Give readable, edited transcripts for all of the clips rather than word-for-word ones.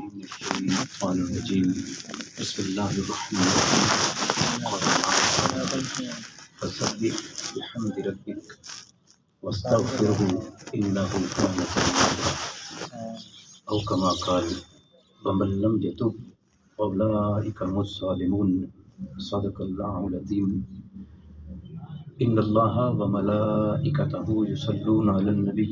من الشيطان الرجيم بسم الله الرحمن الرحيم قال تعالى فسبح بحمد ربك واستغفره إنه كان توابا أو كما قال ومن لم يتب فأولئك هم الظالمون صدق الله العظيم إن الله وملائكته يصلون على النبي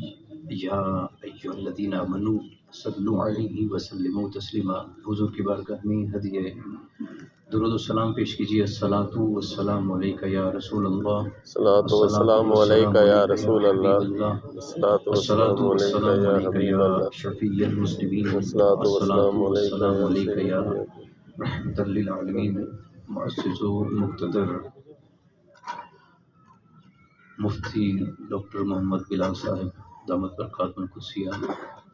یا ایھا الذین آمنوا صلوا علیہ وسلموا تسلیما۔ حضور کی بارگاہ میں ہدیہ درود و سلام پیش کیجیے۔ الصلاۃ والسلام علیک یا رسول اللہ، الصلاۃ والسلام علیک یا رسول اللہ، الصلاۃ والسلام علیک یا شفیع المذنبین، الصلاۃ والسلام علیک یا رحمۃ للعالمین۔ معزز و مقتدر مفتی ڈاکٹر محمد بلال صاحب دامت برکاتہ القدسیہ،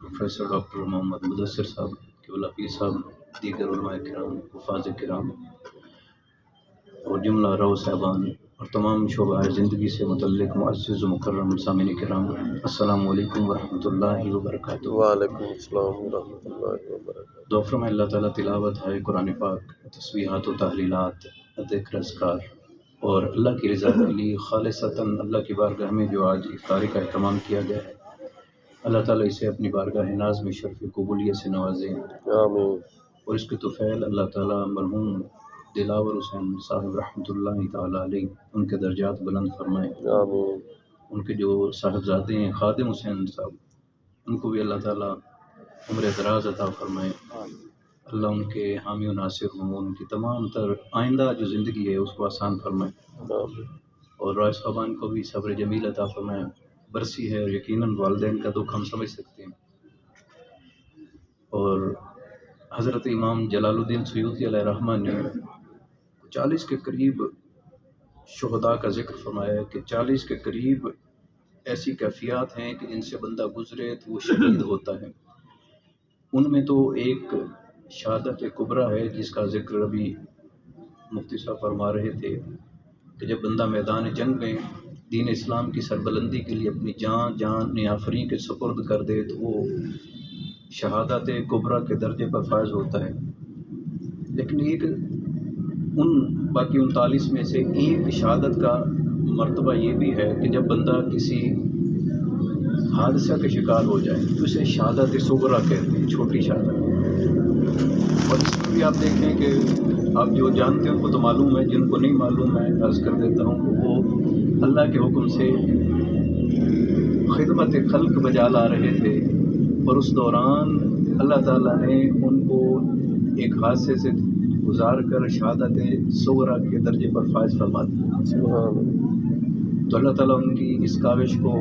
پروفیسر ڈاکٹر محمد مدثر صاحب قبلہ پیر صاحب، دیگر علماء کرام، حفاظ کرام اور جملہ رو صاحبان اور تمام شعبہ زندگی سے متعلق معزز و مکرم سامعین کرام، السلام علیکم ورحمۃ اللہ وبرکاتہ۔ وعلیکم السلام ورحمۃ اللہ وبرکاتہ۔ دعا فرمائے اللہ تعالیٰ تلاوت ہے قرآن پاک، تسبیحات و تحلیلات، ذکر اذکار اور اللہ کی رضا کے لیے خالصتاً اللہ کی بارگاہ میں جو آج افطاری کا اہتمام کیا گیا ہے، اللہ تعالیٰ اسے اپنی بارگاہ ناز میں شرف قبولیت سے نوازے، آمین۔ اور اس کے طفیل اللہ تعالیٰ مرحوم دلاور حسین صاحب رحمۃ اللہ تعالیٰ علیہ ان کے درجات بلند فرمائے، آمین۔ ان کے جو صاحبزادے ہیں خادم حسین صاحب، ان کو بھی اللہ تعالیٰ عمر دراز عطا فرمائے، اللہ ان کے حامی و ناصر ہوں، ان کی تمام تر آئندہ جو زندگی ہے اس کو آسان فرمائے، آمین۔ اور رائے صاحبان کو بھی صبر جمیل عطا فرمائے۔ برسی ہے اور یقیناً والدین کا دکھ ہم سمجھ سکتے ہیں، اور حضرت امام جلال الدین سیوطی علیہ رحمہ نے 40 کے قریب شہداء کا ذکر فرمایا ہے کہ 40 کے قریب ایسی کیفیات ہیں کہ جن سے بندہ گزرے تو وہ شہید ہوتا ہے۔ ان میں تو ایک شہادت کبریٰ ہے جس کا ذکر ابھی مفتی صاحب فرما رہے تھے کہ جب بندہ میدان جنگ میں دین اسلام کی سربلندی کے لیے اپنی جان آفرین کے سپرد کر دے تو وہ شہادت کبریٰ کے درجے پر فائز ہوتا ہے۔ لیکن ایک ان باقی 39 میں سے ایک شہادت کا مرتبہ یہ بھی ہے کہ جب بندہ کسی حادثہ کا شکار ہو جائے تو اسے شہادت صغریٰ کہتے ہیں، چھوٹی شہادت۔ اور اس میں بھی آپ دیکھیں کہ آپ جو جانتے ہیں ان کو تو معلوم ہے، جن کو نہیں معلوم ہے عرض کر دیتا ہوں کہ وہ اللہ کے حکم سے خدمت خلق بجا لا رہے تھے، اور اس دوران اللہ تعالیٰ نے ان کو ایک حادثے سے گزار کر شہادت صغریٰ کے درجے پر فائز فرما دیا۔ تو اللہ تعالیٰ ان کی اس کاوش کو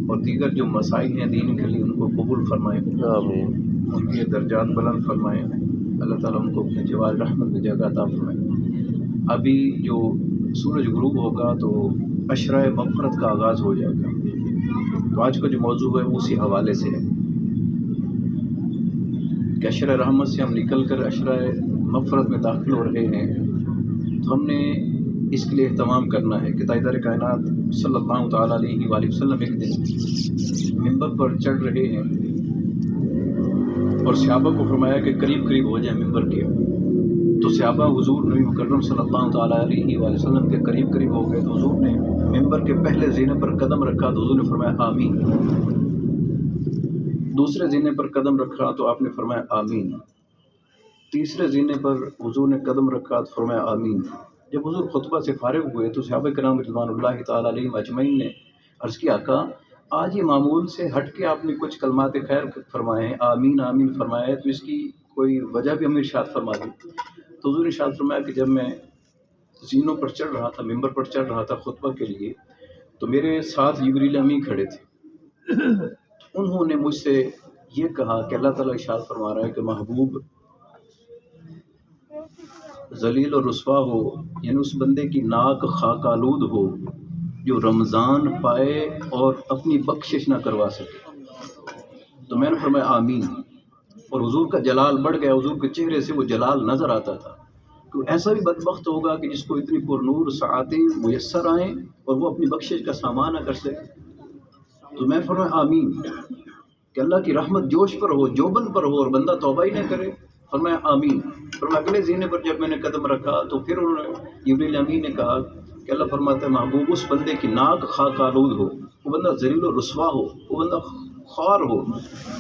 اور دیگر جو مسائل ہیں دین کے لیے ان کو قبول فرمائے، آمین۔ ان کے درجات بلند فرمائے، اللہ تعالیٰ ان کو اپنے جوار رحمت میں جگہ عطا فرمائے۔ ابھی جو سورج غروب ہوگا تو عشرہ مغفرت کا آغاز ہو جائے گا، تو آج کا جو موضوع ہے وہ اسی حوالے سے ہے کہ عشرہ رحمت سے ہم نکل کر عشرہ مغفرت میں داخل ہو رہے ہیں، تو ہم نے اس کے لیے اہتمام کرنا ہے کہ تاجدار کائنات صلی اللہ تعالیٰ علیہ وآلہ وسلم ایک دن ممبر پر چڑھ رہے ہیں اور صحابہ کو فرمایا کہ قریب قریب ہو جائیں ممبر کے، تو صحابہ حضور نبی مکرم صلی اللہ تعالیٰ علیہ وآلہ وسلم کے قریب قریب ہو گئے، تو حضور نے ممبر کے پہلے زینے پر قدم رکھا تو حضور نے فرمایا آمین، دوسرے زینے پر قدم رکھا تو آپ نے فرمایا آمین، تیسرے زینے پر حضور نے قدم رکھا تو فرمایا آمین۔ جب حضور خطبہ سے فارغ ہوئے تو صحابہ کرام رضوان اللہ تعالیٰ علیہم اجمعین نے عرض کیا آقا آج یہ معمول سے ہٹ کے آپ نے کچھ کلمات خیر فرمائے ہیں، آمین آمین فرمایا ہے، تو اس کی کوئی وجہ بھی ہمیں ارشاد فرما دی۔ تو حضور نے ارشاد فرمایا کہ جب میں زینوں پر چڑھ رہا تھا، ممبر پر چڑھ رہا تھا خطبہ کے لیے، تو میرے ساتھ جبریل امین کھڑے تھے، انہوں نے مجھ سے یہ کہا کہ اللہ تعالیٰ ارشاد فرما رہا ہے کہ محبوب ذلیل و رسوا ہو، یعنی اس بندے کی ناک خاک آلود ہو جو رمضان پائے اور اپنی بخشش نہ کروا سکے۔ تو میں نے فرمایا آمین، اور حضور کا جلال بڑھ گیا، حضور کے چہرے سے وہ جلال نظر آتا تھا کہ ایسا بھی بدبخت ہوگا کہ جس کو اتنی پر نور ساعتیں میسر آئیں اور وہ اپنی بخشش کا سامان نہ کر سکے۔ تو میں فرمایا آمین، کہ اللہ کی رحمت جوش پر ہو، جوبن پر ہو اور بندہ توبہ ہی نہ کرے؟ فرمایا آمین۔ فرمایا اگلے زینے پر جب میں نے قدم رکھا تو پھر انہوں نے جبریل امین نے کہا کہ اللہ فرماتا ہے محبوب اس بندے کی ناک خاک آلود ہو، وہ بندہ ذلیل و رسوا ہو، وہ بندہ خوار ہو۔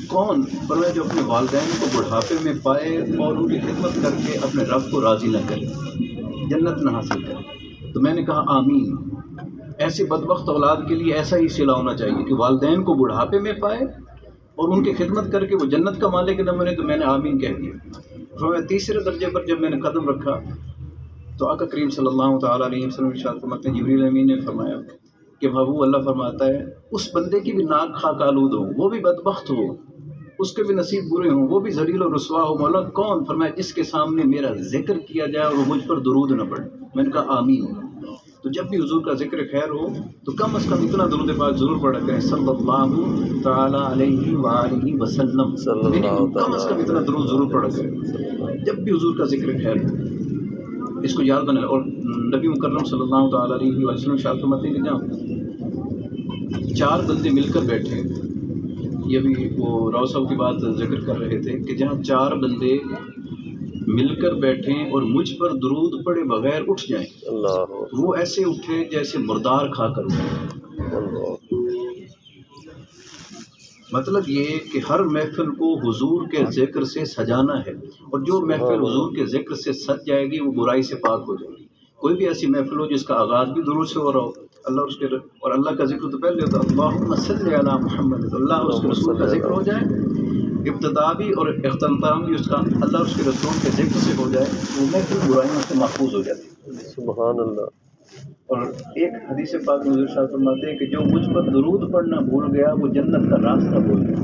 کون؟ فرمایا جو اپنے والدین کو بڑھاپے میں پائے اور ان کی خدمت کر کے اپنے رب کو راضی نہ کرے، جنت نہ حاصل کرے۔ تو میں نے کہا آمین۔ ایسے بدبخت اولاد کے لیے ایسا ہی صلہ ہونا چاہیے کہ والدین کو بڑھاپے میں پائے اور ان کی خدمت کر کے وہ جنت کا مالک نہ بنے، تو میں نے آمین کہہ دیا۔ فرمایا تیسرے درجے پر جب میں نے قدم رکھا تو آقا کریم صلی اللہ تعالیٰ علیہ وسلم ارشاد فرماتے ہیں، جبریل امین نے فرمایا کہ محبوب اللہ فرماتا ہے اس بندے کی بھی ناک خاک آلود ہو، وہ بھی بدبخت ہو، اس کے بھی نصیب برے ہوں، وہ بھی ذلیل و رسوا ہو۔ مولا کون؟ فرمایا جس کے سامنے میرا ذکر کیا جائے اور وہ مجھ پر درود نہ پڑے۔ میں نے کہا آمین۔ تو جب بھی حضور کا ذکر خیر ہو تو کم از کم اتنا درود پاک ضرور پڑھا کریں، صلی اللہ تعالیٰ علیہ وآلہ وسلم، کم از کم اتنا درود ضرور پڑھا کریں جب بھی حضور کا ذکر خیر ہو، اس کو یاد بنائیں۔ اور نبی مکرم صلی اللہ تعالیٰ علیہ وسلم ارشاد فرماتے ہیں کہ جہاں چار بندے مل کر بیٹھے، یہ بھی وہ راؤ صاحب کی بات ذکر کر رہے تھے کہ جہاں چار بندے مل کر بیٹھیں اور مجھ پر درود پڑے بغیر اٹھ جائیں، وہ ایسے اٹھے جیسے مردار کھا کر اٹھے۔ مطلب یہ کہ ہر محفل کو حضور کے ذکر سے سجانا ہے، اور جو محفل حضور کے ذکر سے سج جائے گی وہ برائی سے پاک ہو جائے گی۔ کوئی بھی ایسی محفل ہو جس کا آغاز بھی درود سے ہو رہا ہو، اللہ اس کے اور اللہ کا ذکر تو پہلے ہوتا ہے، اللہم صلی علی محمد، تو اللہ اور اس کے رسول کا ذکر ہو جائے، ابتدا بھی اور اختتام بھی اس کا اللہ اور اس کے رسول کے ذکر سے ہو جائے، وہ محفل برائیوں سے محفوظ ہو جاتی ہے۔ سبحان اللہ۔ اور ایک حدیث پاک میں حضور صاحب فرماتے ہیں کہ جو مجھ پر درود پڑھنا بھول گیا وہ جنت کا راستہ بھول گیا۔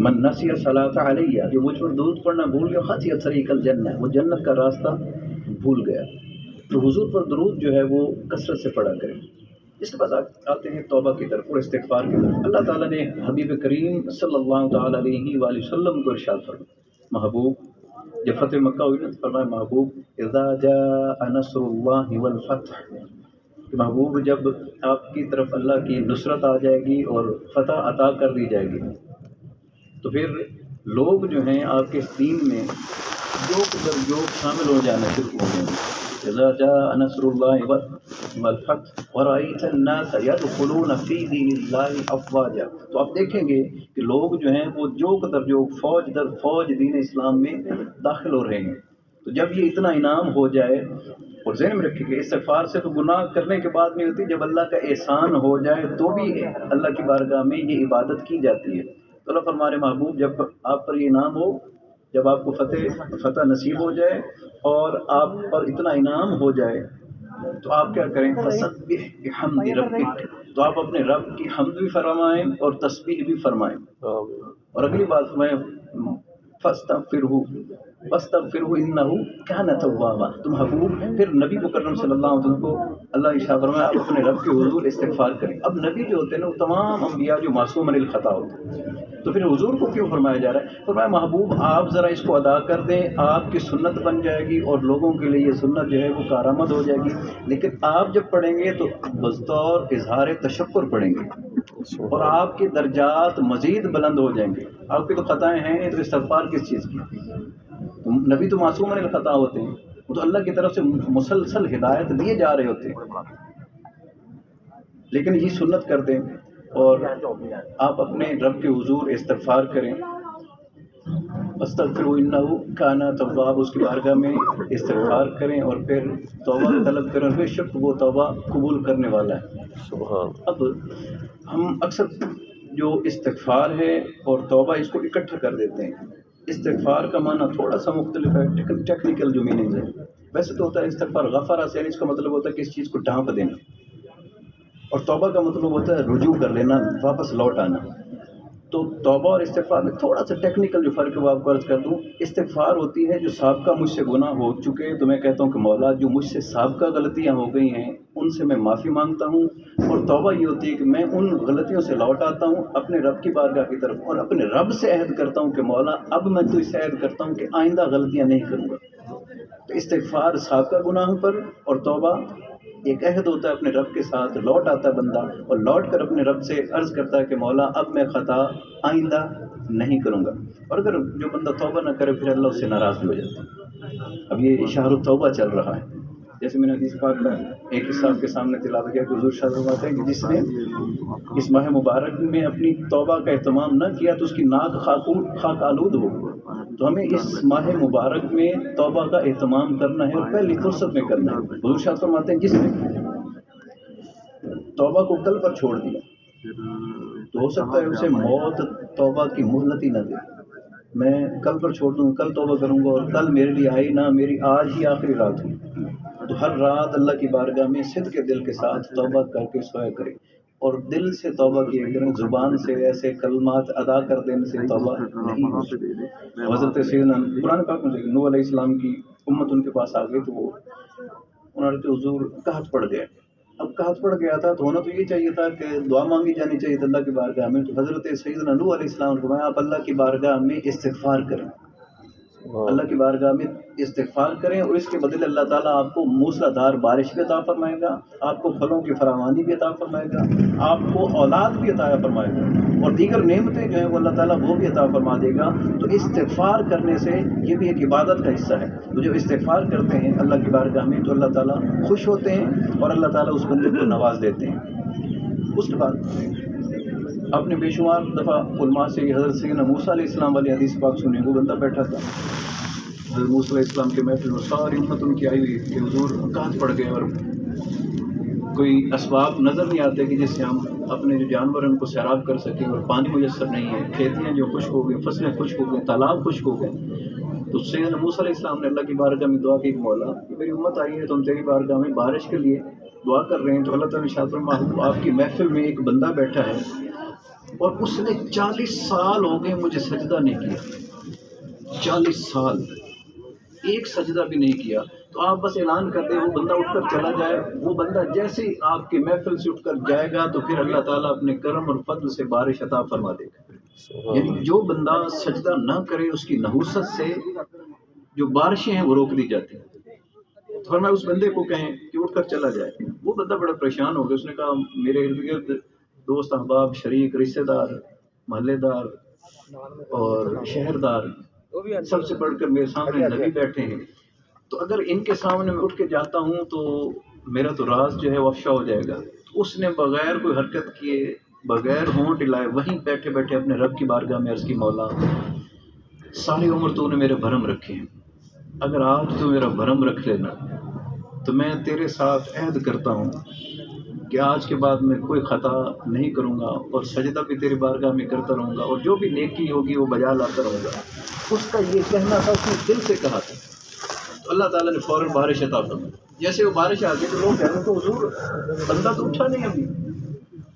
من نسی الصلاۃ علیہ، جو مجھ پر درود پڑھنا بھول گیا، خطی طریق الجنہ، وہ جنت کا راستہ بھول گیا۔ تو حضور پر درود جو ہے وہ کثرت سے پڑھا کریں۔ اس کے بعد آتے ہیں توبہ کی طرف اور استغفار کی طرف۔ اللہ تعالیٰ نے حبیب کریم صلی اللہ تعالیٰ علیہ وآلہ وسلم کو ارشاد فرمایا، محبوب جب فتح مکہ ہوئی نا، فرمایا محبوب اذا جاء نصر اللہ والفتح، کہ محبوب جب آپ کی طرف اللہ کی نصرت آ جائے گی اور فتح عطا کر دی جائے گی تو پھر لوگ جو ہیں آپ کے دین میں جوک در جوک شامل ہو جانا شروع ہو جائیں گے۔ اذا جاء نصر اللہ والفتح ورأیت الناس يدخلون فی دین اللہ افواجا، تو آپ دیکھیں گے کہ لوگ جو ہیں وہ جوک در جوک، فوج در فوج دین اسلام میں داخل ہو رہے ہیں۔ تو جب یہ اتنا انعام ہو جائے، اور ذہن میں رکھیں کہ استغفار سے تو گناہ کرنے کے بعد نہیں ہوتی، جب اللہ کا احسان ہو جائے تو بھی اللہ کی بارگاہ میں یہ عبادت کی جاتی ہے۔ تو اللہ فرما رہے محبوب جب آپ پر یہ انعام ہو، جب آپ کو فتح نصیب ہو جائے اور آپ پر اتنا انعام ہو جائے تو آپ کیا کریں؟ فسبح بحمد ربک، تو آپ اپنے رب کی حمد بھی فرمائیں اور تسبیح بھی فرمائیں۔ اور اگلی بات فرمائیں فاستغفرہ انہ کان توابا، تو محبوب پھر نبی مکرم صلی اللہ علیہ وسلم کو اللہ ارشاد فرمایا آپ اپنے رب کے حضور استغفار کریں۔ اب نبی جو ہوتے ہیں نا وہ تمام انبیاء جو معصوم عن الخطا ہوتے ہیں، تو پھر حضور کو کیوں فرمایا جا رہا ہے؟ فرمایا محبوب آپ ذرا اس کو ادا کر دیں، آپ کی سنت بن جائے گی اور لوگوں کے لیے یہ سنت جو ہے وہ کارآمد ہو جائے گی، لیکن آپ جب پڑھیں گے تو بطور اظہار تشکر پڑھیں گے اور آپ کے درجات مزید بلند ہو جائیں گے۔ آپ کی تو خطائیں ہیں تو استغفار کس چیز کی؟ تو نبی تو معصوم عن الخطا ہوتے ہیں، وہ تو اللہ کی طرف سے مسلسل ہدایت دیے جا رہے ہوتے ہیں، لیکن یہ سنت کر دیں اور آپ اپنے رب کے حضور استغفار کریں، استغفروا انہ کان تواب، اس کی بارگاہ میں استغفار کریں اور پھر توبہ طلب کریں، بے شک وہ توبہ قبول کرنے والا ہے۔ سبحان۔ اب ہم اکثر جو استغفار ہے اور توبہ اس کو اکٹھا کر دیتے ہیں۔ استغفار کا معنی تھوڑا سا مختلف ہے، ٹیکنیکل جو میننگ ہے، ویسے تو ہوتا ہے استغفار غفرہ سے، یعنی اس کا مطلب ہوتا ہے کہ اس چیز کو ڈھانپ دینا، اور توبہ کا مطلب ہوتا ہے رجوع کر لینا، واپس لوٹ آنا۔ تو توبہ اور استغفار میں تھوڑا سا ٹیکنیکل جو فرق ہے وہ آپ کو عرض کر دوں۔ استغفار ہوتی ہے جو سابقہ مجھ سے گناہ ہو چکے تو میں کہتا ہوں کہ مولا جو مجھ سے سابقہ غلطیاں ہو گئی ہیں ان سے میں معافی مانگتا ہوں، اور توبہ یہ ہوتی ہے کہ میں ان غلطیوں سے لوٹ آتا ہوں اپنے رب کی بارگاہ کی طرف اور اپنے رب سے عہد کرتا ہوں کہ مولا اب میں تو اس سے عہد کرتا ہوں کہ آئندہ غلطیاں نہیں کروں گا۔ تو استغفار سابقہ گناہوں پر اور توبہ ایک عہد ہوتا ہے اپنے رب کے ساتھ، لوٹ آتا ہے بندہ اور لوٹ کر اپنے رب سے عرض کرتا ہے کہ مولا اب میں خطا آئندہ نہیں کروں گا. اور اگر جو بندہ توبہ نہ کرے پھر اللہ اس سے ناراض بھی ہو جاتا ہے. اب یہ شہر التوبہ چل رہا ہے. جیسے میں نے حدیث پاک کا ایک حصہ آپ کے سامنے تلاوت کیا کہ حضور صلی اللہ علیہ وسلم فرماتے ہیں کہ جس نے اس ماہ مبارک میں اپنی توبہ کا اہتمام نہ کیا تو اس کی ناک خاک آلود ہو. تو ہمیں اس ماہ مبارک میں توبہ کا اہتمام کرنا ہے اور پہلی فرصت میں کرنا ہے. حضور صلی اللہ علیہ وسلم فرماتے ہیں جس نے توبہ کو کل پر چھوڑ دیا تو ہو سکتا ہے اسے موت توبہ کی مہلت ہی نہ دے. میں کل پر چھوڑ دوں، کل توبہ کروں گا اور کل میرے لیے آئی نہ، میری آج ہی آخری رات ہوئی. تو ہر رات اللہ کی بارگاہ میں صدق کے دل کے ساتھ توبہ کر کے سویا کرے اور دل سے توبہ کیا کریں. زبان سے ایسے کلمات ادا کر دینے سے توبہ نہیں ہوتی. حضرت سیدنا قرآن پاک میں نوح علیہ السلام کی امت ان کے پاس آ گئی تو وہ انہوں نے حضور قحط پڑ گیا. اب قحط پڑ گیا تھا تو ہونا تو یہ چاہیے تھا کہ دعا مانگی جانی چاہیے تھی اللہ کی بارگاہ میں. تو حضرت سیدنا نوح علیہ السلام نے فرمایا آپ اللہ کی بارگاہ میں استغفار کریں، اللہ کی بارگاہ میں استغفار کریں اور اس کے بدلے اللہ تعالیٰ آپ کو موسلا دھار بارش بھی عطا فرمائے گا، آپ کو پھلوں کی فراوانی بھی عطا فرمائے گا، آپ کو اولاد بھی عطا فرمائے گا اور دیگر نعمتیں جو ہیں وہ اللہ تعالیٰ وہ بھی عطا فرما دے گا. تو استغفار کرنے سے یہ بھی ایک عبادت کا حصہ ہے. تو جب استغفار کرتے ہیں اللہ کی بارگاہ میں تو اللہ تعالیٰ خوش ہوتے ہیں اور اللہ تعالیٰ اس بندے کو نواز دیتے ہیں. اس کے بعد آپ نے بے شمار دفعہ علماء سے حضرت سیدنا موسیٰ علیہ السلام والی حدیث پاک سنی. وہ بندہ بیٹھا تھا حضرت موسیٰ علیہ السلام کے محفل میں، ساری امت ان کی آئی ہوئی کہ حضور قحط پڑ گئے اور کوئی اسباب نظر نہیں آتے کہ جس سے ہم اپنے جو جانور ہیں ان کو سیراب کر سکیں اور پانی میسر نہیں ہے، کھیتیاں جو خشک ہو گئی، فصلیں خشک ہو گئی، تالاب خشک ہو گئے. تو سیدنا موسیٰ علیہ السلام نے اللہ کی بارگاہ میں دعا کی کہ مولا میری امت آئی ہے تو ہم تیری بارگاہ میں بارش کے لیے دعا کر رہے ہیں. تو اللہ تعالیٰ نے فرمایا آپ کی محفل میں ایک بندہ بیٹھا ہے اور اس نے 40 سال ہو گئے مجھے سجدہ نہیں کیا. 40 سال ایک سجدہ بھی نہیں کیا. تو آپ بس اعلان کر دیں وہ بندہ اٹھ کر چلا جائے. وہ بندہ جیسے ہی آپ کی محفل سے اٹھ کر جائے گا تو پھر اللہ تعالیٰ اپنے کرم اور فضل سے بارش عطا فرما دے گا. یعنی جو بندہ سجدہ نہ کرے اس کی نحوست سے جو بارشیں ہیں وہ روک دی جاتی ہیں. تو فرمایا اس بندے کو کہیں کہ اٹھ کر چلا جائے. وہ بندہ بڑا پریشان ہو گیا. اس نے کہا میرے ارد گرد دوست احباب شریک رشتے دار محلے دار اور شہردار سب سے بڑھ کر میرے سامنے نبی بیٹھے ہیں، تو اگر ان کے سامنے میں اٹھ کے جاتا ہوں تو میرا تو راز جو ہے وہ افشا ہو جائے گا. اس نے بغیر کوئی حرکت کیے، بغیر ہونٹ ہلائے وہیں بیٹھے بیٹھے اپنے رب کی بارگاہ میں عرض کی مولا ساری عمر تو نے میرے بھرم رکھے ہیں، اگر آج تو میرا بھرم رکھ لینا تو میں تیرے ساتھ عہد کرتا ہوں کہ آج کے بعد میں کوئی خطا نہیں کروں گا اور سجدہ بھی تیری بارگاہ میں کرتا رہوں گا اور جو بھی نیکی ہوگی وہ بجا لاتا رہوں گا. اس کا یہ کہنا تھا، اس نے دل سے کہا تھا. تو اللہ تعالیٰ نے فوراً بارش عطا فرمائی. جیسے وہ بارش آ گئی تو لوگ کہہ رہے تو حضور بندہ تو اٹھا نہیں ابھی.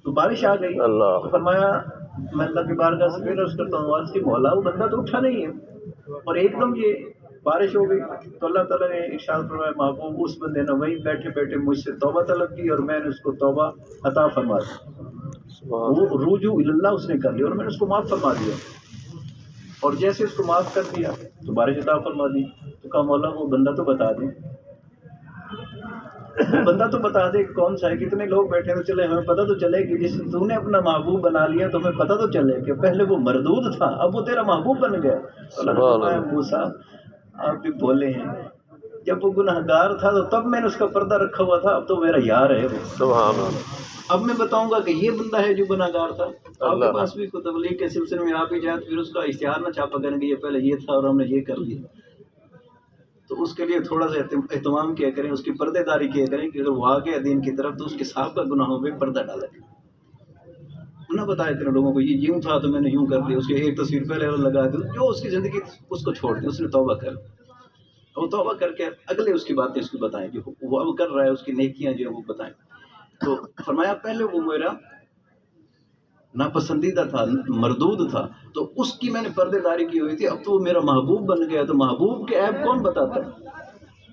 تو بارش آ گئی تو فرمایا میں اللہ کی بارگاہ سے پھر عرض کرتا ہوں آج کی مولا وہ بندہ تو اٹھا نہیں ہے. اور ایک دم یہ بارش ہو گئی تو اللہ تعالیٰ نے ارشاد فرمایا محبوب اس بندے نے وہیں بیٹھے بیٹھے مجھ سے توبہ طلب کی اور میں نے اس کو توبہ عطا فرما دی. وہ رجوع اللہ اس نے کر لیا اور میں نے اس کو معاف فرما دیا. اور جیسے اس کو معاف کر دیا تو بارش عطا فرما دی. تو کہا مولا وہ بندہ تو بتا دیں، وہ بندہ تو بتا دے کون سا ہے. کتنے لوگ بیٹھے تو چلے ہمیں پتہ تو چلے کہ جس تو نے اپنا محبوب بنا لیا تو ہمیں پتہ تو چلے کہ پہلے وہ مردود تھا اب وہ تیرا محبوب بن گیا. اللہ نے فرمایا موسیٰ آپ بھی بولے ہیں جب وہ گنہگار تھا تو تب میں نے اس کا پردہ رکھا ہوا تھا، اب تو میرا یار ہے وہ. سبحان اللہ. اب میں بتاؤں گا کہ یہ بندہ ہے جو گنہگار تھا. آپ کے پاس بھی کوئی تبلیغ کے سلسلے میں آپ ہی جائے پھر اس کا اشتہار نہ چھاپا کریں کہ یہ پہلے یہ تھا اور ہم نے یہ کر لیا. تو اس کے لیے تھوڑا سا اہتمام کیا کریں، اس کی پردے داری کیا کریں کہ اگر وہ آ گیا دین کی طرف تو اس کے سابقہ گناہوں پہ پردہ ڈالا کریں. نہ بتایا کریں لوگوں کو یہ یوں تھا تو میں نے یوں کر دیا. اس کی ایک تصویر پہلے لگا دی، جو اس کی زندگی اس کو چھوڑ دی. اس نے توبہ کر وہ توبہ کر کے اگلے اس کی باتیں اس کو بتائیں جو وہ اب کر رہا ہے، اس کی نیکیاں جو ہیں وہ بتائیں. تو فرمایا پہلے وہ میرا ناپسندیدہ تھا، مردود تھا، تو اس کی میں نے پردے داری کی ہوئی تھی. اب تو وہ میرا محبوب بن گیا تو محبوب کے عیب کون بتاتا ہے؟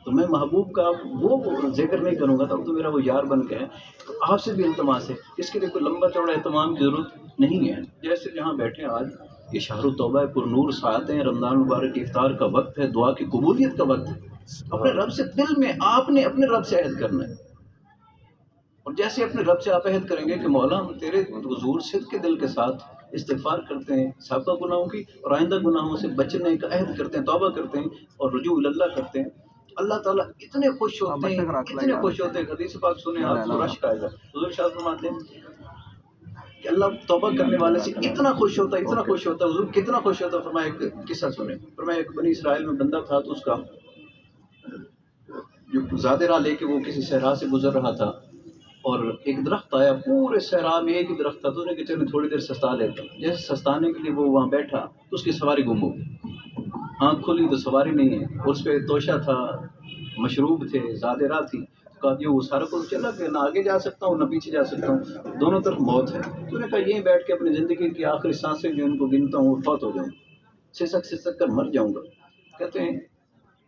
تو میں محبوب کا وہ ذکر نہیں کروں گا. تو میرا وہ یار بن گیا ہے. تو آپ سے بھی التماس ہے، اس کے لیے کوئی لمبا چوڑا اہتمام کی ضرورت نہیں ہے. جیسے جہاں بیٹھے آج یہ شہر التوبہ پر نور ساعتیں ہیں، رمضان مبارک کی افطار کا وقت ہے، دعا کی قبولیت کا وقت ہے. اپنے رب سے دل میں آپ نے اپنے رب سے عہد کرنا ہے. اور جیسے اپنے رب سے آپ عہد کریں گے کہ مولا ہم تیرے حضور صدق کے دل کے ساتھ استغفار کرتے ہیں سابقہ گناہوں کی اور آئندہ گناہوں سے بچنے کا عہد کرتے ہیں، توبہ کرتے ہیں اور رجوع اللہ کرتے ہیں، اللہ تعالیٰ اتنے خوش ہوتے ہیں، اتنے خوش ہوتے ہیں. حدیث پاک سنیں آپ کو رشک آئے گا. حضور شاہ فرماتے ہیں کہ اللہ توبہ کرنے والے سے اتنا خوش ہوتا ہے، اتنا خوش ہوتا ہے. حضور کتنا خوش ہوتا ہے؟ فرمایا ایک قصہ سنیں. فرمایا ایک بنی اسرائیل میں بندہ تھا، تو اس کا جو زیادہ راہ لے کے وہ کسی صحرا سے گزر رہا تھا، اور ایک درخت آیا، پورے صحرا میں ایک ہی درخت تھا. تو نے کہ چلے تھوڑی دیر سستا لیتا. جیسے سستانے کے لیے وہ وہاں بیٹھا تو اس کی سواری گم ہو گئی. آنکھ کھلی تو سواری نہیں ہے، اس پہ توشہ تھا، مشروب تھے، زیادہ راہ تھی. کہا کہ وہ سارا کچھ چلا کہ نہ آگے جا سکتا ہوں نہ پیچھے جا سکتا ہوں، دونوں طرف موت ہے. تو نے کہا یہیں بیٹھ کے اپنی زندگی کی آخری سانسیں جو ان کو گنتا ہوں اور فوت ہو جاؤں، سسک کر مر جاؤں گا. کہتے ہیں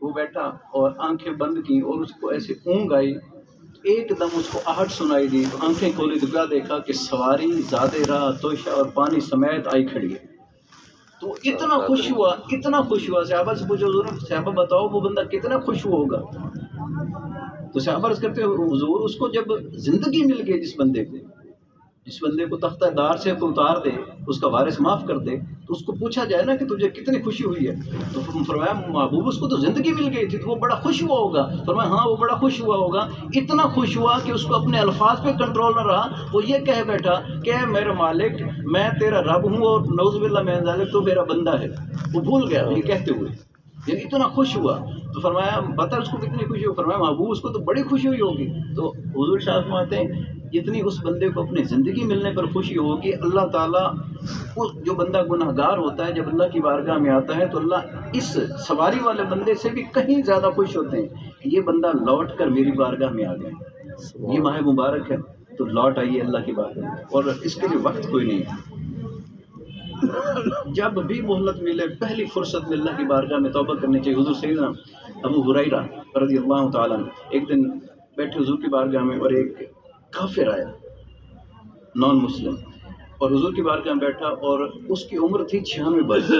وہ بیٹھا اور آنکھیں بند کی اور اس کو ایسے اونگ آئی، ایک دم اس کو آہٹ سنائی دی. تو آنکھیں کھولی تو کیا دیکھا کہ سواری، زیادہ راہ، توشہ اور پانی سمیت آئی کھڑی ہے. تو اتنا خوش ہوا، اتنا خوش ہوا. صحابہ سے پوچھو حضور، صحابہ بتاؤ وہ بندہ کتنا خوش ہوا ہوگا. تو صحابہ عرض کرتے حضور اس کو جب زندگی مل گئی، جس بندے کو تختہ دار سے تو اتار دے، اس کا وارث معاف کر دے، تو اس کو پوچھا جائے نا کہ تجھے کتنی خوشی ہوئی ہے. تو فرمایا محبوب اس کو تو زندگی مل گئی تھی تو وہ بڑا خوش ہوا ہوگا. فرمایا ہاں وہ بڑا خوش ہوا ہوگا، اتنا خوش ہوا کہ اس کو اپنے الفاظ پہ کنٹرول نہ رہا. وہ یہ کہہ بیٹھا کہ اے میرے مالک، میں تیرا رب ہوں اور نعوذ باللہ من ذالک تو میرا بندہ ہے. وہ بھول گیا یہ کہتے ہوئے، یعنی اتنا خوش ہوا. تو فرمایا بتا اس کو کتنی خوشی ہو. فرمایا محبوب اس کو تو بڑی خوشی ہوئی ہوگی. تو حضور شاہ فرماتے ہیں جتنی اس بندے کو اپنی زندگی ملنے پر خوشی ہوگی، اللہ تعالیٰ جو بندہ گناہ گار ہوتا ہے جب اللہ کی بارگاہ میں آتا ہے تو اللہ اس سواری والے بندے سے بھی کہیں زیادہ خوش ہوتے ہیں کہ یہ بندہ لوٹ کر میری بارگاہ میں آ گیا. یہ ماہ مبارک ہے تو لوٹ آئیے اللہ کی بارگاہ میں، اور اس کے لیے وقت کوئی نہیں ہے. جب بھی مہلت ملے، پہلی فرصت میں اللہ کی بارگاہ میں توبہ کرنی چاہیے. حضور سیدنا ابو ہریرہ رضی اللہ تعالیٰ ایک دن بیٹھے حضور کی بارگاہ میں، اور ایک کافر آیا، نان مسلم، اور حضور کی بارگاہ میں بیٹھا، اور اس کی عمر تھی 96 برس.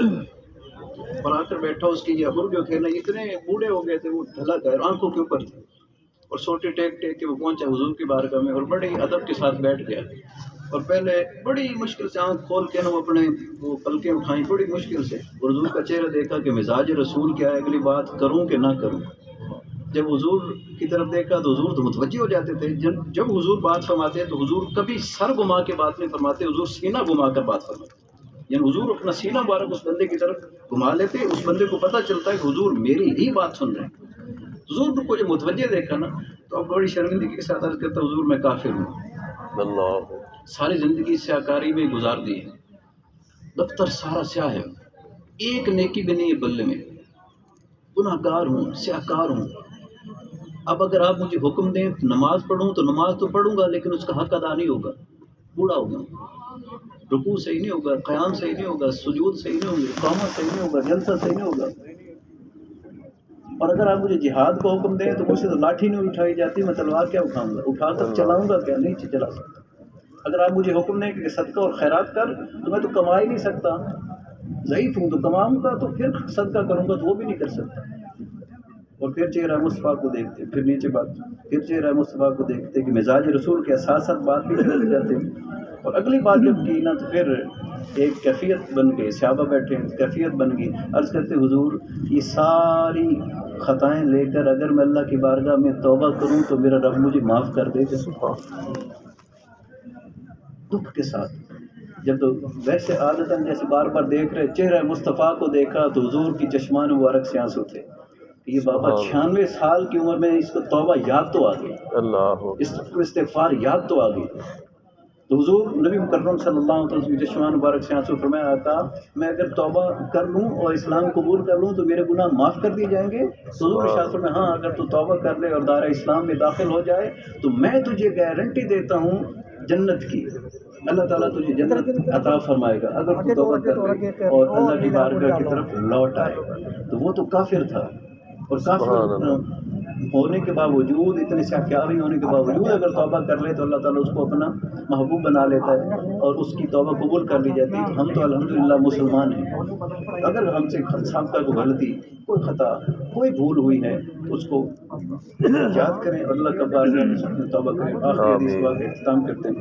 اور آ کر بیٹھا، اس کی یہ ابر جو تھے نا اتنے بوڑھے ہو گئے تھے، وہ ڈھلا کر آنکھوں کے اوپر تھے، اور سوٹے ٹیک کے وہ پہنچا حضور کی بارگاہ میں اور بڑے ہی ادب کے ساتھ بیٹھ گیا. اور پہلے بڑی مشکل سے آنکھ کھول کے نا وہ اپنے وہ پلکیں اٹھائیں بڑی مشکل سے، اور حضور کا چہرہ دیکھا کہ مزاج رسول کیا ہے، اگلی بات کروں کہ نہ کروں. جب حضور کی طرف دیکھا تو حضور تو متوجہ ہو جاتے تھے. جب حضور بات فرماتے ہیں تو حضور کبھی سر گھما کے بات نہیں فرماتے، حضور سینہ گھما کر بات فرماتے. یعنی حضور اپنا سینہ مبارک اس بندے کی طرف گھما لیتے، اس بندے کو پتہ چلتا ہے کہ حضور میری ہی بات سن رہے ہیں. حضور کو جب متوجہ دیکھا نا تو اب بڑی شرمندگی کے ساتھ عرض کرتا حضور میں کافر ہوں، اللہ ساری زندگی سیاکاری میں گزار دی ہے، دفتر سارا سیاہ ہے، ایک نیکی بھی نہیں ہے بلے میں، گناہ گار ہوں، سیاکار ہوں. اب اگر آپ مجھے حکم دیں نماز پڑھوں تو نماز تو پڑھوں گا، لیکن اس کا حق ادا نہیں ہوگا. بوڑھا ہوگا، رکوع صحیح نہیں ہوگا، قیام صحیح نہیں ہوگا، سجود صحیح نہیں ہوگا، اقامت صحیح نہیں ہوگا، جلسہ صحیح نہیں ہوگا. اور اگر آپ مجھے جہاد کو حکم دیں تو مجھ سے تو لاٹھی نہیں اٹھائی جاتی، میں تلوار کیا اٹھاؤں گا، اٹھا کر چلاؤں گا کیا، نہیں چلا سکتا. اگر آپ مجھے حکم دیں کہ صدقہ اور خیرات کر تو میں تو کما ہی نہیں سکتا، ضعیف ہوں، تو کماؤں گا تو پھر صدقہ کروں گا تو وہ بھی نہیں کر سکتا. اور پھر چہرہ مصطفیٰ کو دیکھتے، پھر نیچے بات، پھر چہرہ مصطفیٰ کو دیکھتے کہ مزاج رسول کے ساتھ ساتھ بات بھی کرتے جاتے. اور اگلی بات جب کی نا تو پھر ایک کیفیت بن گئی، صحابہ بیٹھے کیفیت بن گئی. عرض کرتے حضور یہ ساری خطائیں لے کر اگر میں اللہ کی بارگاہ میں توبہ کروں تو میرا رب مجھے معاف کر دے گا. دکھ کے ساتھ جب تو ویسے عادتاً جیسے بار بار دیکھ رہے، چہرہ مصطفیٰ کو دیکھا تو حضور کی چشمان مبارک سے آنسو تھے. یہ بابا 96 سال کی عمر میں اس کو توبہ یاد تو آ گئی، اللہ اس کو استغفار یاد تو آ گئی. تو حضور نبی مکرم صلی اللہ علیہ وسلم کی چشمان مبارک سے آنسو. فرمایا آقا میں اگر توبہ کر لوں اور اسلام قبول کر لوں تو میرے گناہ معاف کر دیے جائیں گے؟ تو حضور ارشاد فرمایا ہاں اگر تو توبہ کر لے اور دائرہ اسلام میں داخل ہو جائے تو میں تجھے گارنٹی دیتا ہوں جنت کی، اللہ تعالیٰ تجھے جنت عطا فرمائے گا اگر تو توبہ کر لے اور اللہ کی بارگاہ کی طرف لوٹ آئے. تو وہ تو کافر تھا، اور کافر ہونے کے باوجود، اتنے سیاکاری ہونے کے باوجود اگر توبہ کر لے تو اللہ تعالیٰ اس کو اپنا محبوب بنا لیتا ہے اور اس کی توبہ قبول کر لی جاتی ہے. ہم تو الحمدللہ مسلمان ہیں، اگر ہم سے سابقہ کو غلطی، کوئی خطا، کوئی بھول ہوئی ہے اس کو یاد کریں اور اللہ کا بارگاہ میں توبہ کریں. آخری حدیث ہوا کہ اختتام کرتے ہیں.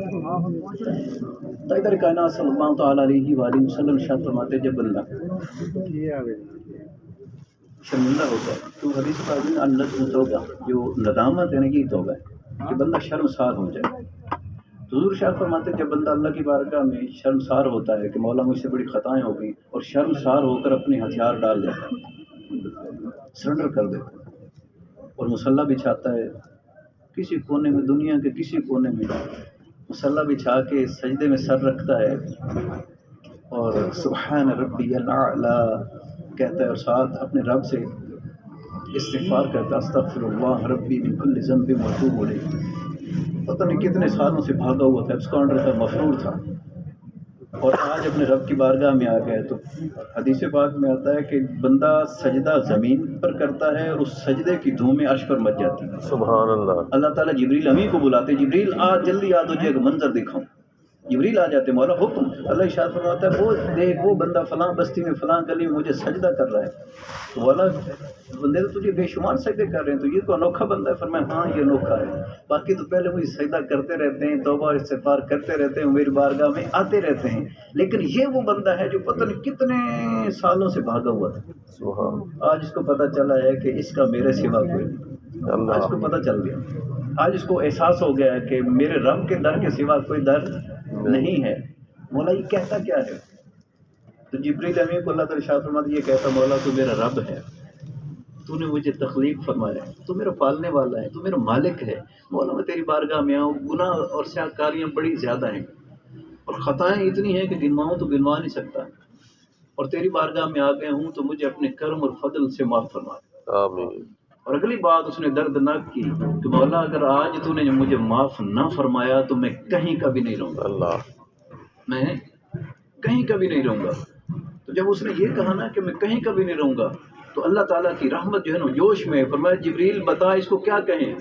تاجدار کائنات صلی اللہ تعالیٰ علیہ وآلہ وسلم ارشاد فرماتے جب بندہ شرمندہ ہوتا ہے تو حدیث پاک میں الندم توبہ، جو ندامت ہے نا یہ توبہ ہے کہ بندہ شرمسار ہو جائے. تو حضور شاہ فرماتے جب بندہ اللہ کی بارگاہ میں شرمسار ہوتا ہے کہ مولا مجھ سے بڑی خطائیں ہو گئی، اور شرمسار ہو کر اپنے ہتھیار ڈال دیتا ہے، سرنڈر کر دیتا ہے اور مصلی بچھاتا ہے کسی کونے میں، دنیا کے کسی کونے میں مصلی بچھا کے سجدے میں سر رکھتا ہے اور سبحان ربی الاعلی کہتا ہے اور ساتھ اپنے رب سے استغفار کرتا ہے، استغفر اللہ ربی من کل ذنب واتوب الیہ. پتہ نہیں کتنے سالوں سے بھاگا ہوا تھا، ابسکانڈر تھا، مفرور تھا، اور آج اپنے رب کی بارگاہ میں آ گیا. تو حدیث پاک میں آتا ہے کہ بندہ سجدہ زمین پر کرتا ہے اور اس سجدے کی دھومیں عرش پر مچ جاتی ہیں. سبحان اللہ. اللہ تعالیٰ جبریل امی کو بلاتے، جبریل آ جلدی آ تجھے ایک منظر دکھاؤں. جبریل آ جاتے، مولا حکم. اللہ ارشاد فرماتا ہے وہ دیکھ وہ بندہ فلاں بستی میں فلاں گلی میں مجھے سجدہ کر رہا ہے. تو مولا بندے تو تجھے بے شمار سجدے کر رہے ہیں، تو یہ تو انوکھا بندہ ہے. فرمایا ہاں یہ انوکھا ہے، باقی تو پہلے مجھے سجدہ کرتے رہتے ہیں، توبہ اور استغفار کرتے رہتے ہیں، میری بارگاہ میں آتے رہتے ہیں. لیکن یہ وہ بندہ ہے جو پتہ نہیں کتنے سالوں سے بھاگا ہوا تھا. سبحان آج اس کو پتہ چلا ہے کہ اس کا میرے سوا کوئی نہیں. اللہ. آج اس کو پتہ چل گیا، آج اس کو احساس ہو گیا ہے کہ میرے رب کے در کے سوا کوئی در نہیں ہے. مولا یہ کہتا کیا ہے؟ تو جبریل امین کو اللہ تعالیٰ ارشاد فرماتا یہ کہتا مولا تو میرا رب ہے، تو نے مجھے تخلیق فرمایا ہے، تو میرا پالنے والا ہے، تو میرا مالک ہے. مولا میں تیری بارگاہ میں آؤں، گناہ اور سیاکاریاں بڑی زیادہ ہیں اور خطائیں اتنی ہیں کہ گنواؤں تو گنوا نہیں سکتا، اور تیری بارگاہ میں آ گیا ہوں تو مجھے اپنے کرم اور فضل سے معاف فرما. آمین. اور اگلی بات اس نے دردناک کی کہ مولا اگر آج تو نے مجھے معاف نہ فرمایا تو میں کہیں کا بھی نہیں رہوں گا، اللہ. میں کہیں کا بھی نہیں رہوں گا. تو جب اس نے یہ کہا نا کہ میں کہیں کا بھی نہیں رہوں گا تو اللہ تعالیٰ کی رحمت جو ہے نا جوش میں فرمایا جبریل بتا اس کو کیا کہیں.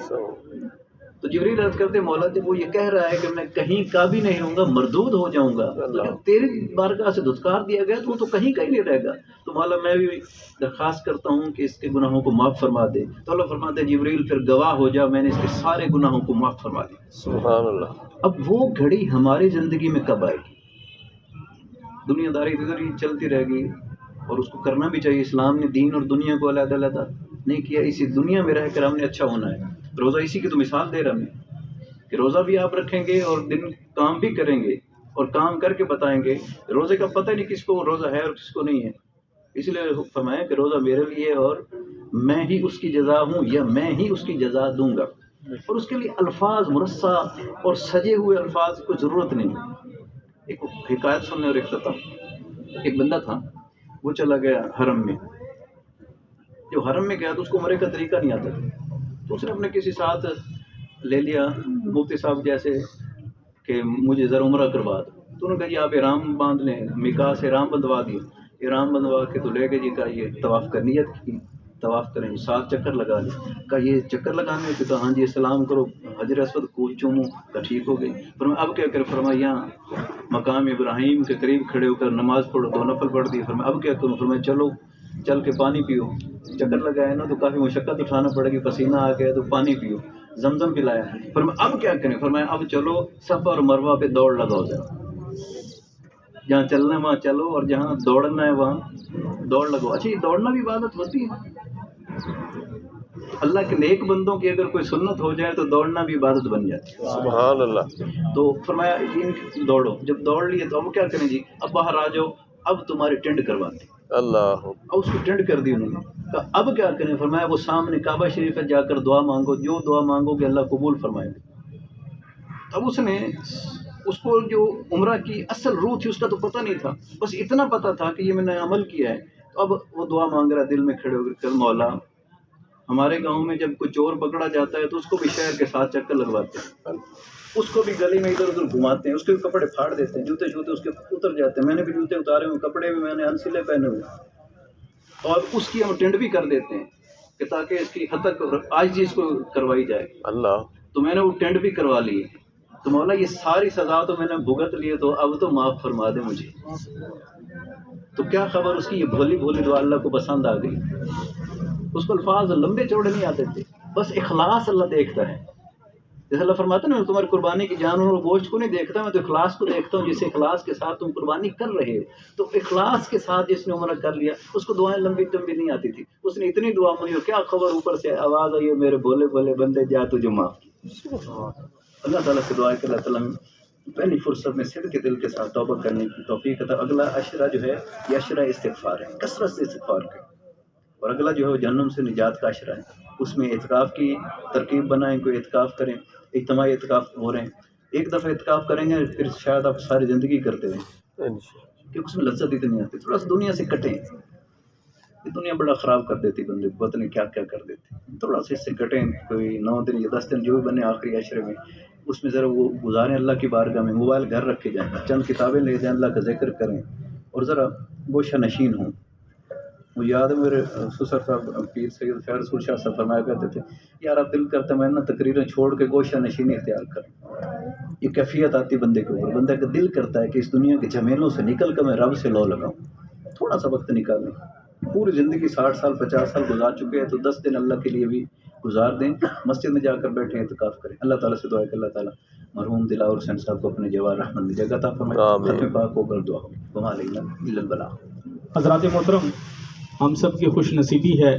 تو جبریل عرض کرتے مولا جب وہ یہ کہہ رہا ہے کہ میں کہیں کا بھی نہیں رہوں گا، مردود ہو جاؤں گا، تو جب تیری بارگاہ سے دھتکار دیا گیا تو وہ تو کہیں کا ہی نہیں رہے گا. تو مولا میں بھی درخواست کرتا ہوں کہ اس کے گناہوں کو معاف فرما دے. تو اللہ فرماتے جبریل پھر گواہ ہو جا میں نے اس کے سارے گناہوں کو معاف فرما دیا. سبحان اللہ. اب وہ گھڑی ہماری زندگی میں کب آئے گی؟ دنیا داری ادھر ہی چلتی رہے گی، اور اس کو کرنا بھی چاہیے. اسلام نے دین اور دنیا کو علیحدہ علیحدہ نہیں کیا. اسی دنیا میں رہ کر ہم نے اچھا ہونا ہے. روزہ اسی کی تو مثال دے رہا ہمیں کہ روزہ بھی آپ رکھیں گے اور دن کام بھی کریں گے اور کام کر کے بتائیں گے. روزے کا پتہ نہیں کس کو روزہ ہے اور کس کو نہیں ہے. اس لیے فرمایا کہ روزہ میرے لیے اور میں ہی اس کی جزا ہوں یا میں ہی اس کی جزا دوں گا. اور اس کے لیے الفاظ مرصع اور سجے ہوئے الفاظ کی ضرورت نہیں. ایک حکایت سننے اور اختتام. ایک بندہ تھا، وہ چلا گیا حرم میں. جو حرم میں گیا تو اس کو عمرے کا طریقہ نہیں آتا تھا، تو اس نے اپنے کسی ساتھ لے لیا مفتی صاحب جیسے کہ مجھے ذرا عمرہ کروا دو. تو انہوں نے کہا جی آپ احرام باندھ لیں. مکاح سے احرام بندھوا دیے. احرام بندھوا کے تو لے گئے جی. کہا یہ طواف کا نیت کی، طواف کریں 7 چکر لگا لیں. کہا یہ چکر لگانے تو کہا ہاں جی سلام کرو حجر اسود کو چومو. کہا ٹھیک ہو گئی. فرمایا اب کیا کریں؟ فرمایا یہاں مقام ابراہیم کے قریب کھڑے ہو کر نماز پڑھو، 2 نفل پڑھ دی. فرمایا اب کیا کروں؟ فرمایا چلو چل کے پانی پیو. چکر لگایا نا تو کافی مشقت اٹھانا پڑے گی، پسینہ آ گیا تو پانی پیو. زمزم پلایا. فرمایا اب کیا کریں؟ فرمایا اب چلو صفا اور مروہ پہ دوڑ لگاؤ جائے. جہاں چلنا ہے وہاں چلو اور جہاں دوڑنا ہے وہاں دوڑ لگاؤ. اچھا یہ دوڑنا بھی عبادت ہوتی ہے. اللہ کے نیک بندوں کی اگر کوئی سنت ہو جائے تو دوڑنا بھی عبادت بن جاتی ہے. سبحان اللہ. تو فرمایا دوڑو. جب دوڑ لیے تو اب کیا کریں جی؟ اب باہر آ جاؤ، اب تمہاری ٹینڈ کرواتے. اللہ. اب اس کو ٹینڈ کر دی انہوں نے. کہا اب کیا کریں؟ فرمایا وہ سامنے کعبہ شریف ہے، جا کر دعا مانگو، جو دعا مانگو گے اللہ قبول فرمائے گا. اب اس نے اس کو جو عمرہ کی اصل روح تھی اس کا تو پتہ نہیں تھا، بس اتنا پتہ تھا کہ یہ میں نے عمل کیا ہے. تو اب وہ دعا مانگ رہا دل میں کھڑے ہو کر مولا ہمارے گاؤں میں جب کوئی چور پکڑا جاتا ہے تو اس کو بھی شہر کے 7 چکر لگواتے ہیں، اس کو بھی گلی میں ادھر ادھر گھماتے ہیں، اس کے بھی کپڑے پھاڑ دیتے ہیں، جوتے شوتے اس کے اتر جاتے ہیں. میں نے بھی جوتے اتارے ہوئے، کپڑے بھی میں نے انسلے پہنے ہوئے، اور اس کی ہم ٹینڈ بھی کر دیتے ہیں کہ تاکہ اس کی حد تک آج چیز کو کروائی جائے. اللہ. تو میں نے وہ ٹینڈ بھی کروا لی. تو مولا یہ ساری سزا تو میں نے بھگت لیے، تو اب تو معاف فرما دے مجھے. تو کیا خبر اس کی یہ بھولی بھولی دعا اللہ کو پسند آ گئی. اس کو الفاظ لمبے چوڑے نہیں آتے تھے، بس اخلاص اللہ دیکھتا ہے. جیسے اللہ فرماتا ہے نا، میں تمہاری قربانی کی جانور اور گوشت کو نہیں دیکھتا، میں تو اخلاص کو دیکھتا ہوں. جس اخلاص کے ساتھ تم قربانی کر رہے ہو، تو اخلاص کے ساتھ جس نے عمرہ کر لیا اس کو دعائیں لمبی لمبی نہیں آتی تھی. اس نے اتنی دعا مانگی ہو، کیا خبر اوپر سے آواز آئی ہو، میرے بھولے بھولے بندے جا تجھے معاف کی. اللہ تعالیٰ سے دعا ہے کہ اللہ تعالیٰ پہلی فرصت میں صدق کے دل کے ساتھ توبہ کرنے کی توفیق عطا. اگلا عشرہ جو ہے یہ عشرہ استغفار ہے، کثرت سے استغفار کریں. اور اگلا جو ہے وہ جہنم سے نجات کا عشرہ ہے، اس میں اعتکاف کی ترکیب بنائیں، کوئی اعتکاف کریں. اجتماعی اعتکاف ہو رہے ہیں، ایک دفعہ اعتکاف کریں گے پھر شاید آپ ساری زندگی کرتے رہیں، کیونکہ اس میں لذت اتنی آتی. تھوڑا سا دنیا سے کٹیں، یہ دنیا بڑا خراب کر دیتی بندے کو، پتہ نہیں کیا کیا کر دیتی. تھوڑا سا اس سے کٹیں، کوئی 9 دن یا 10 دن جو بھی بنے آخری عشرے میں، اس میں ذرا وہ گزاریں اللہ کی بارگاہ میں. موبائل گھر رکھے جائیں، چند کتابیں لے جائیں، اللہ کا ذکر کریں اور ذرا گوشہ نشین ہوں. وہ یاد ہے میرے سسر صاحب پیر سید خیر رسول شاہ صاحب فرمایا کرتے تھے، یار آپ دل کرتا میں نا تقریریں چھوڑ کے گوشہ نشینی اختیار کروں. یہ کیفیت آتی بندے کے اوپر، بندے کا دل کرتا ہے کہ اس دنیا کے جھمیلوں سے نکل کر میں رب سے لو لگاؤں. تھوڑا سا وقت نکالیں، پوری زندگی 60 سال 50 سال گزار چکے ہیں تو 10 دن اللہ کے لیے بھی گزار دیں. مسجد میں جا کر بیٹھیں، اعتکاف کریں. اللہ تعالیٰ سے دعا ہے کہ اللہ تعالیٰ مرحوم دلاور حسین صاحب کو اپنے جوار رحمت دی جگہ عطا فرمائے. ختم پاک ہو کر دعا ہو وما علینا الا البلاغ. حضرات محترم، ہم سب کی خوش نصیبی ہے